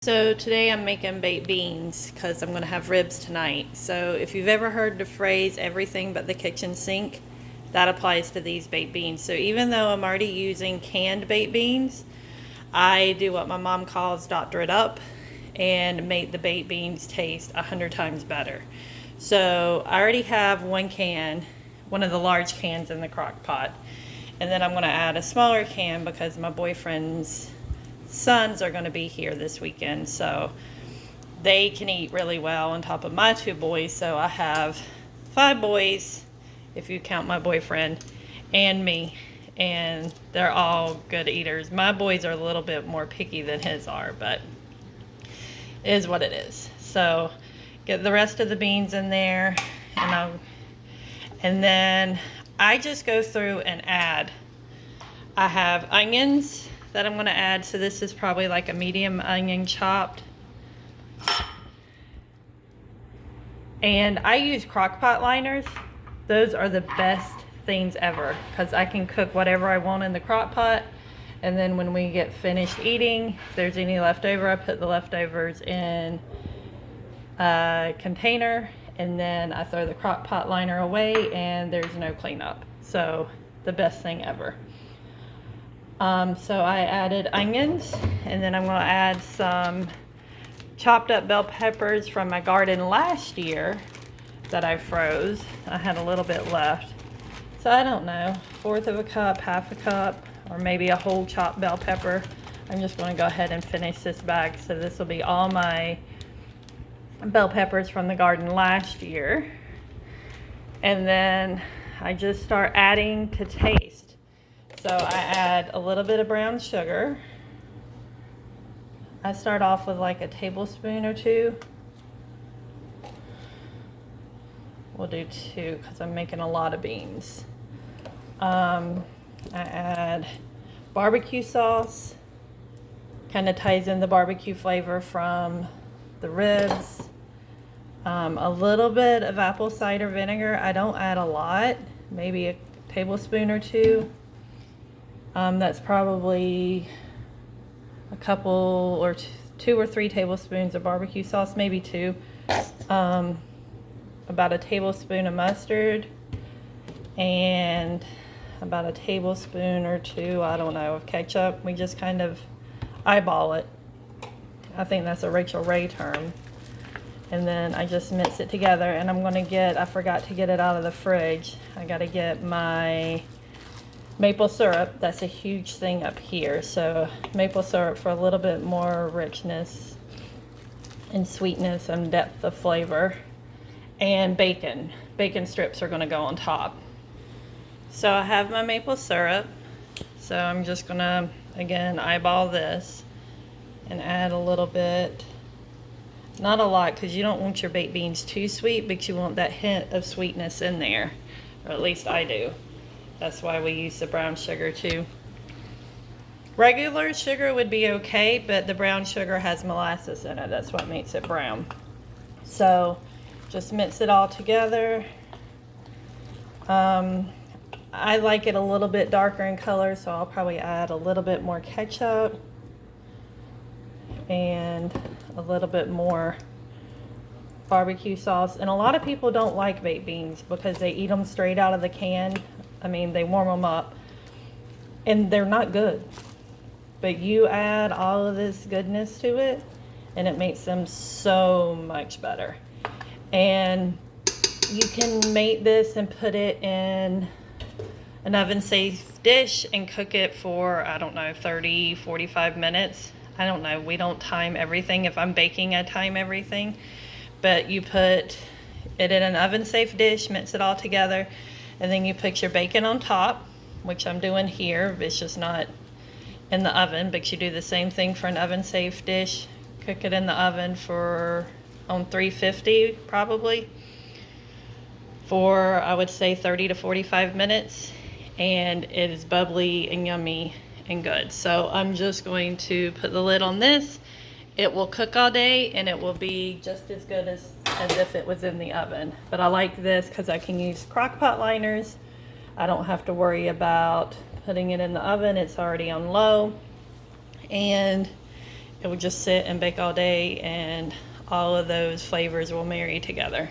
So today I'm making baked beans because I'm going to have ribs tonight. So if you've ever heard the phrase everything but the kitchen sink, that applies to these baked beans. So even though I'm already using canned baked beans, I do what my mom calls doctor it up and make the baked beans taste 100 times better. So I already have one can, one of the large cans in the crock pot. And then I'm going to add a smaller can because my boyfriend's sons are going to be here this weekend, so they can eat really well on top of my two boys. So I have 5 boys, if you count my boyfriend and me, and they're all good eaters. My boys are a little bit more picky than his are, but it is what it is. So get the rest of the beans in there, and then I just go through and add. I have onions that I'm going to add. So this is probably like a medium onion chopped. And I use crock pot liners. Those are the best things ever because I can cook whatever I want in the crock pot. And then when we get finished eating, if there's any leftover, I put the leftovers in a container, and then I throw the crock pot liner away and there's no cleanup. So the best thing ever. So I added onions, and then I'm going to add some chopped up bell peppers from my garden last year that I froze. I had a little bit left. So I don't know, 1/4 of a cup, 1/2 a cup, or maybe a whole chopped bell pepper. I'm just going to go ahead and finish this bag. So this will be all my bell peppers from the garden last year. And then I just start adding to taste. So I add a little bit of brown sugar. I start off with like a tablespoon or 2. We'll do 2 because I'm making a lot of beans. I add barbecue sauce. Kind of ties in the barbecue flavor from the ribs. A little bit of apple cider vinegar. I don't add a lot, maybe a tablespoon or 2. That's probably a couple or 2 or 3 tablespoons of barbecue sauce, maybe 2. About a tablespoon of mustard, and about a tablespoon or 2, I don't know, of ketchup. We just kind of eyeball it. I think that's a Rachel Ray term. And then I just mix it together, and I'm going to I forgot to get it out of the fridge. I got to get my maple syrup. That's a huge thing up here. So maple syrup for a little bit more richness and sweetness and depth of flavor. And bacon. Bacon strips are going to go on top. So I have my maple syrup. So I'm just going to, again, eyeball this and add a little bit. Not a lot, because you don't want your baked beans too sweet, but you want that hint of sweetness in there. Or at least I do. That's why we use the brown sugar too. Regular sugar would be okay, but the brown sugar has molasses in it. That's what makes it brown. So just mix it all together. I like it a little bit darker in color, so I'll probably add a little bit more ketchup and a little bit more barbecue sauce. And a lot of people don't like baked beans because they eat them straight out of the can. I mean, they warm them up and they're not good, but you add all of this goodness to it and it makes them so much better. And you can make this and put it in an oven safe dish and cook it for, I don't know, 30, 45 minutes. I don't know. We don't time everything. If I'm baking, I time everything, but you put it in an oven safe dish, mix it all together. And then you put your bacon on top, which I'm doing here. It's just not in the oven, but you do the same thing for an oven safe dish. Cook it in the oven on 350 probably for, I would say, 30 to 45 minutes. And it is bubbly and yummy and good. So I'm just going to put the lid on this. It will cook all day and it will be just as good as if it was in the oven. But I like this because I can use crock pot liners. I don't have to worry about putting it in the oven. It's already on low. And it will just sit and bake all day, and all of those flavors will marry together.